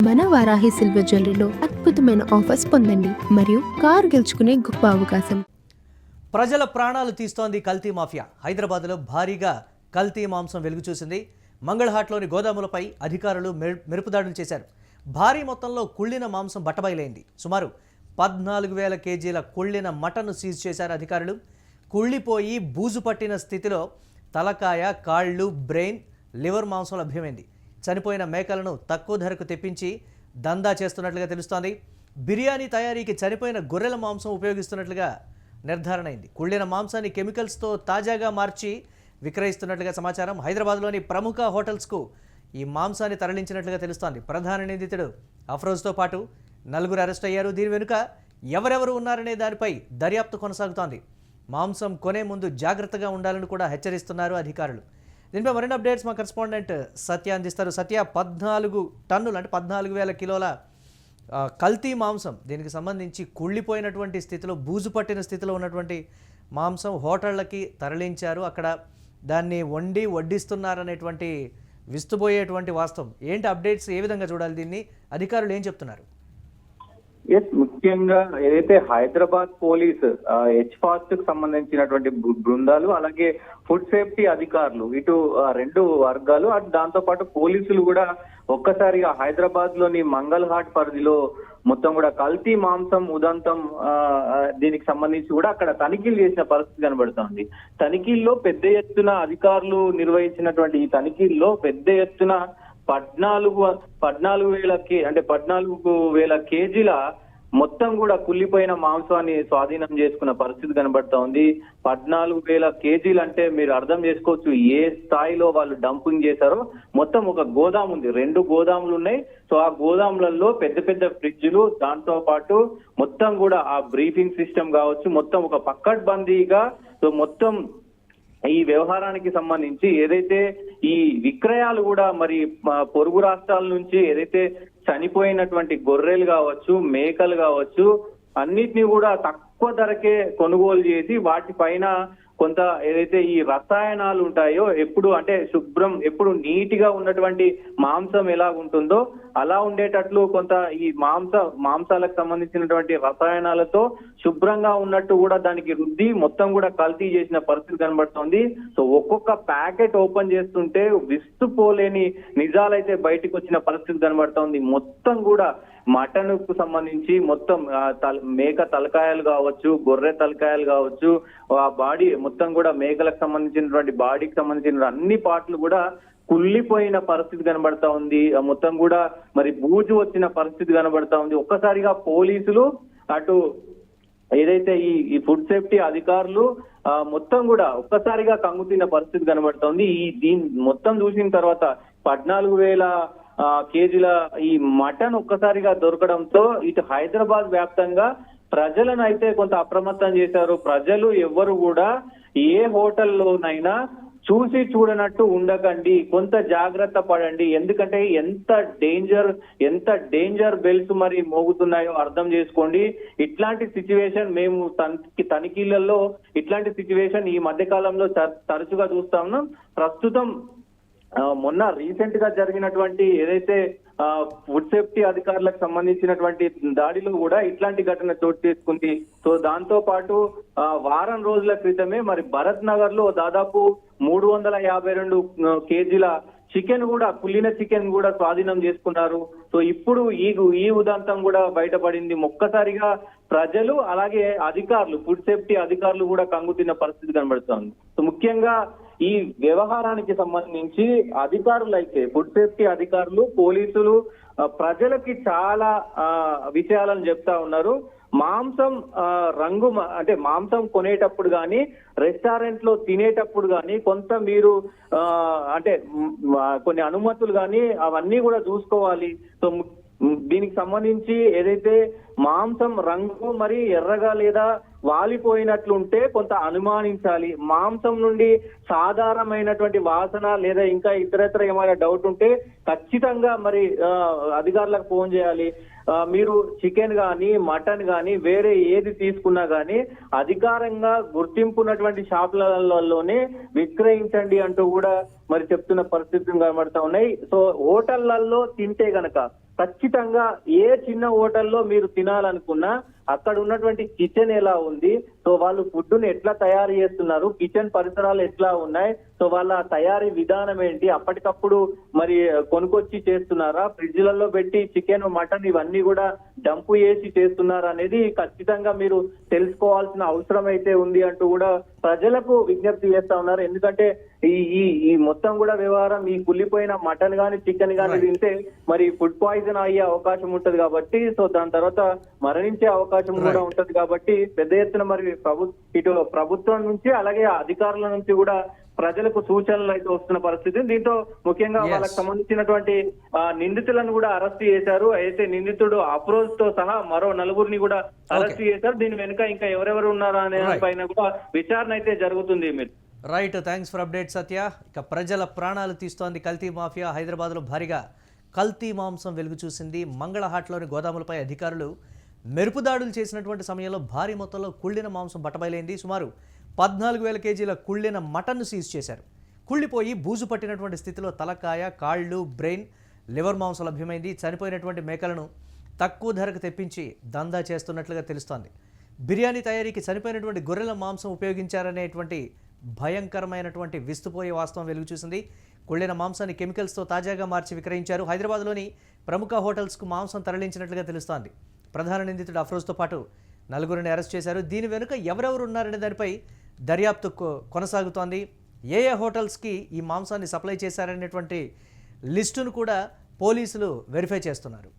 మన వారాహి సిల్వర్ జ్యువెలరీలో అద్భుతమైన ఆఫర్స్ పొందండి మరియు కారు గెలుచుకునే గొప్ప అవకాశం. ప్రజల ప్రాణాలు తీస్తోంది కల్తీ మాఫియా. హైదరాబాద్లో భారీగా కల్తీ మాంసం వెలుగు చూసింది. మంగళహాట్లోని గోదాములపై అధికారులు మెరుపుదాడులు చేశారు. భారీ మొత్తంలో కుళ్ళిన మాంసం బట్టబయలైంది. సుమారు 14,000 కేజీల కుళ్ళిన మటన్ను సీజ్ చేశారు అధికారులు. కుళ్ళిపోయి బూజు పట్టిన స్థితిలో తలకాయ, కాళ్ళు, బ్రెయిన్, లివర్ మాంసం లభ్యమైంది. చనిపోయిన మేకలను తక్కువ ధరకు తెప్పించి దందా చేస్తున్నట్లుగా తెలుస్తోంది. బిర్యానీ తయారీకి చనిపోయిన గొర్రెల మాంసం ఉపయోగిస్తున్నట్లుగా నిర్ధారణ అయింది. కుళ్ళిన మాంసాన్ని కెమికల్స్తో తాజాగా మార్చి విక్రయిస్తున్నట్లుగా సమాచారం. హైదరాబాద్లోని ప్రముఖ హోటల్స్కు ఈ మాంసాన్ని తరలించినట్లుగా తెలుస్తోంది. ప్రధాన నిందితుడు అఫ్రోజ్తో పాటు 4 అరెస్ట్ అయ్యారు. దీని వెనుక ఎవరెవరు ఉన్నారనే దానిపై దర్యాప్తు కొనసాగుతోంది. మాంసం కొనే ముందు జాగ్రత్తగా ఉండాలని కూడా హెచ్చరిస్తున్నారు అధికారులు. దీనిపై మరిన్ని అప్డేట్స్ మా కరెస్పాండెంట్ సత్య అందిస్తారు. సత్య, 14 టన్నులు అంటే 14,000 కిలోల కల్తీ మాంసం, దీనికి సంబంధించి కుళ్ళిపోయినటువంటి స్థితిలో, బూజు పట్టిన స్థితిలో ఉన్నటువంటి మాంసం హోటళ్ళకి తరలించారు. అక్కడ దాన్ని వడ్డిస్తున్నారనేటువంటి విస్తుపోయేటువంటి వాస్తవం ఏంటి? అప్డేట్స్ ఏ విధంగా చూడాలి? దీన్ని అధికారులు ఏం చెప్తున్నారు? ముఖ్యంగా ఏదైతే హైదరాబాద్ పోలీస్ హెచ్ఫాస్ట్ కు సంబంధించినటువంటి బృందాలు, అలాగే ఫుడ్ సేఫ్టీ అధికారులు, ఇటు 2 వర్గాలు, అటు దాంతో పాటు పోలీసులు కూడా ఒక్కసారిగా హైదరాబాద్ లోని మంగళహాట్ పరిధిలో మొత్తం కూడా కల్తీ మాంసం ఉదంతం దీనికి సంబంధించి కూడా అక్కడ తనిఖీలు చేసిన పరిస్థితి కనబడుతోంది. తనిఖీల్లో పెద్ద ఎత్తున అధికారులు నిర్వహించినటువంటి ఈ తనిఖీల్లో పెద్ద ఎత్తున 14,000 కేజీల మొత్తం కూడా కుళ్ళిపోయిన మాంసాన్ని స్వాధీనం చేసుకున్న పరిస్థితి కనబడతా ఉంది. 14,000 కేజీలు అంటే మీరు అర్థం చేసుకోవచ్చు ఏ స్థాయిలో వాళ్ళు డంపింగ్ చేశారో. మొత్తం ఒక గోదాం ఉంది, 2 గోదాములు ఉన్నాయి. సో ఆ గోదాములలో పెద్ద పెద్ద ఫ్రిడ్జ్లు, దాంతో పాటు మొత్తం కూడా ఆ బ్రీఫింగ్ సిస్టమ్ కావచ్చు, మొత్తం ఒక పక్కడ్బందీగా సో మొత్తం ఈ వ్యవహారానికి సంబంధించి ఏదైతే ఈ విక్రయాలు కూడా మరి పొరుగు రాష్ట్రాల నుంచి ఏదైతే చనిపోయినటువంటి గొర్రెలు కావచ్చు, మేకలు కావచ్చు, అన్నిటినీ కూడా తక్కువ ధరకే కొనుగోలు చేసి వాటిపైన కొంత ఏదైతే ఈ రసాయనాలు ఉంటాయో, ఎప్పుడు అంటే శుభ్రం, ఎప్పుడు నీట్ గా ఉన్నటువంటి మాంసం ఎలా ఉంటుందో అలా ఉండేటట్లు కొంత ఈ మాంసాలకు సంబంధించినటువంటి రసాయనాలతో శుభ్రంగా ఉన్నట్టు కూడా దానికి రుద్ది మొత్తం కూడా కల్తీ చేసిన పరిస్థితి కనబడుతోంది. సో ఒక్కొక్క ప్యాకెట్ ఓపెన్ చేస్తుంటే విస్తుపోలేని నిజాలైతే బయటకు వచ్చిన పరిస్థితి కనబడుతోంది. మొత్తం కూడా మటన్ కు సంబంధించి మొత్తం మేక తలకాయలు కావచ్చు, గొర్రె తలకాయలు కావచ్చు, ఆ బాడీ మొత్తం కూడా మేకలకు సంబంధించినటువంటి బాడీకి సంబంధించిన అన్ని పార్ట్లు కూడా కుళ్ళిపోయిన పరిస్థితి కనబడతా ఉంది. మొత్తం కూడా మరి బూజు వచ్చిన పరిస్థితి కనబడతా ఉంది. ఒక్కసారిగా పోలీసులు, అటు ఏదైతే ఈ ఫుడ్ సేఫ్టీ అధికారులు మొత్తం కూడా ఒక్కసారిగా కంగుతిన్న పరిస్థితి కనబడుతోంది. దీని మొత్తం చూసిన తర్వాత 14,000 కేజీల ఈ మటన్ ఒక్కసారిగా దొరకడంతో ఇటు హైదరాబాద్ వ్యాప్తంగా ప్రజలను అయితే కొంత అప్రమత్తం చేశారు. ప్రజలు ఎవ్వరు కూడా ఏ హోటల్లోనైనా చూసి చూడనట్టు ఉండకండి, కొంత జాగ్రత్త పడండి. ఎందుకంటే ఎంత డేంజర్ బెల్స్ మరి మోగుతున్నాయో అర్థం చేసుకోండి. ఇట్లాంటి సిచ్యువేషన్ మేము తనిఖీలలో ఇట్లాంటి సిచ్యువేషన్ ఈ మధ్య కాలంలో తరచుగా చూస్తా ఉన్నాం. ప్రస్తుతం మొన్న రీసెంట్ గా జరిగినటువంటి ఏదైతే ఫుడ్ సేఫ్టీ అధికారులకు సంబంధించినటువంటి దాడిలో కూడా ఇట్లాంటి ఘటన చోటు చేసుకుంది. సో దాంతో పాటు వారం రోజుల క్రితమే మరి భరత్ నగర్ లో దాదాపు 352 కేజీల చికెన్ కూడా, కుళ్ళిన చికెన్ కూడా స్వాధీనం చేసుకున్నారు. సో ఇప్పుడు ఈ ఉదంతం కూడా బయటపడింది. ఒక్కసారిగా ప్రజలు అలాగే అధికారులు, ఫుడ్ సేఫ్టీ అధికారులు కూడా కంగుతిన్న పరిస్థితి కనబడుతోంది. సో ముఖ్యంగా ఈ వ్యవహారానికి సంబంధించి అధికారులు అయితే ఫుడ్ సేఫ్టీ అధికారులు, పోలీసులు ప్రజలకి చాలా విషయాలను చెప్తా ఉన్నారు. మాంసం రంగు అంటే మాంసం కొనేటప్పుడు కానీ, రెస్టారెంట్ లో తినేటప్పుడు కానీ కొంత మీరు అంటే కొన్ని అనుమతులు కానీ అవన్నీ కూడా చూసుకోవాలి. సో దీనికి సంబంధించి ఏదైతే మాంసం రంగు మరి ఎర్రగా లేదా వాలిపోయినట్లుంటే కొంత అనుమానించాలి. మాంసం నుండి సాధారణమైనటువంటి వాసన లేదా ఇంకా ఇతరత్ర ఏమైనా డౌట్ ఉంటే ఖచ్చితంగా మరి అధికారులకు ఫోన్ చేయాలి. మీరు చికెన్ గానీ మటన్ గానీ వేరే ఏది తీసుకున్నా గానీ అధికారంగా గుర్తింపున్నటువంటి షాపులలోనే విక్రయించండి అంటూ కూడా మరి చెప్తున్న పరిస్థితులు కనబడతా ఉన్నాయి. సో హోటళ్లలో తింటే గనక ఖచ్చితంగా ఏ చిన్న హోటల్లో మీరు తినాలనుకున్నా అక్కడ ఉన్నటువంటి కిచెన్ ఎలా ఉంది, సో వాళ్ళు ఫుడ్ ను ఎట్లా తయారు చేస్తున్నారు, కిచెన్ పరిసరాలు ఎట్లా ఉన్నాయి, సో వాళ్ళ తయారీ విధానం ఏంటి, అప్పటికప్పుడు మరి కొనుకొచ్చి చేస్తున్నారా, ఫ్రిడ్జ్లలో పెట్టి చికెన్ మటన్ ఇవన్నీ కూడా డంపు చేసి చేస్తున్నారా అనేది ఖచ్చితంగా మీరు తెలుసుకోవాల్సిన అవసరం అయితే ఉంది అంటూ కూడా ప్రజలకు విజ్ఞప్తి చేస్తా ఉన్నారు. ఎందుకంటే ఈ మొత్తం కూడా వ్యవహారం ఈ కుళ్ళిపోయిన మటన్ గానీ చికెన్ గానీ తింటే మరి ఫుడ్ పాయిజన్ అయ్యే అవకాశం ఉంటది కాబట్టి, సో దాని తర్వాత మరణించే అవకాశం కూడా ఉంటది కాబట్టి పెద్ద ఎత్తున మరి ఇటు ప్రభుత్వం నుంచి అలాగే అధికారుల నుంచి కూడా ప్రజలకు సూచనలు అయితే వస్తున్న పరిస్థితి. దీంతో ముఖ్యంగా వాళ్ళకి సంబంధించినటువంటి నిందితులను కూడా అరెస్ట్ చేశారు. అయితే నిందితుడు అఫ్రోజ్ తో సహా మరో 4 కూడా అరెస్ట్ చేశారు. దీని వెనుక ఇంకా ఎవరెవరు ఉన్నారా అనే పైన కూడా విచారణ అయితే జరుగుతుంది. మీరు రైట్, థ్యాంక్స్ ఫర్ అప్డేట్ సత్య. ఇక ప్రజల ప్రాణాలు తీస్తోంది కల్తీ మాఫియా. హైదరాబాద్లో భారీగా కల్తీ మాంసం వెలుగు చూసింది. మంగళహాట్లోని గోదాములపై అధికారులు మెరుపు దాడులు చేసినటువంటి సమయంలో భారీ మొత్తంలో కుళ్ళిన మాంసం బట్టబయలైంది. సుమారు 14,000 కేజీల కుళ్ళిన మటన్ను సీజ్ చేశారు. కుళ్ళిపోయి బూజు పట్టినటువంటి స్థితిలో తలకాయ, కాళ్ళు, బ్రెయిన్, లివర్ మాంసం లభ్యమైంది. చనిపోయినటువంటి మేకలను తక్కువ ధరకు తెప్పించి దందా చేస్తున్నట్లుగా తెలుస్తోంది. బిర్యానీ తయారీకి చనిపోయినటువంటి గొర్రెల మాంసం ఉపయోగించారనేటువంటి భయంకరమైనటువంటి విస్తుపోయే వాస్తవం వెలుగు చూసింది. కుళ్ళిన మాంసాన్ని కెమికల్స్తో తాజాగా మార్చి విక్రయించారు. హైదరాబాద్లోని ప్రముఖ హోటల్స్కు మాంసం తరలించినట్లుగా తెలుస్తోంది. ప్రధాన నిందితుడు అఫ్రోజ్తో పాటు 4 అరెస్ట్ చేశారు. దీని వెనుక ఎవరెవరు ఉన్నారనే దానిపై దర్యాప్తు కొనసాగుతోంది. ఏ హోటల్స్కి ఈ మాంసాన్ని సప్లై చేశారనేటువంటి లిస్టును కూడా పోలీసులు వెరిఫై చేస్తున్నారు.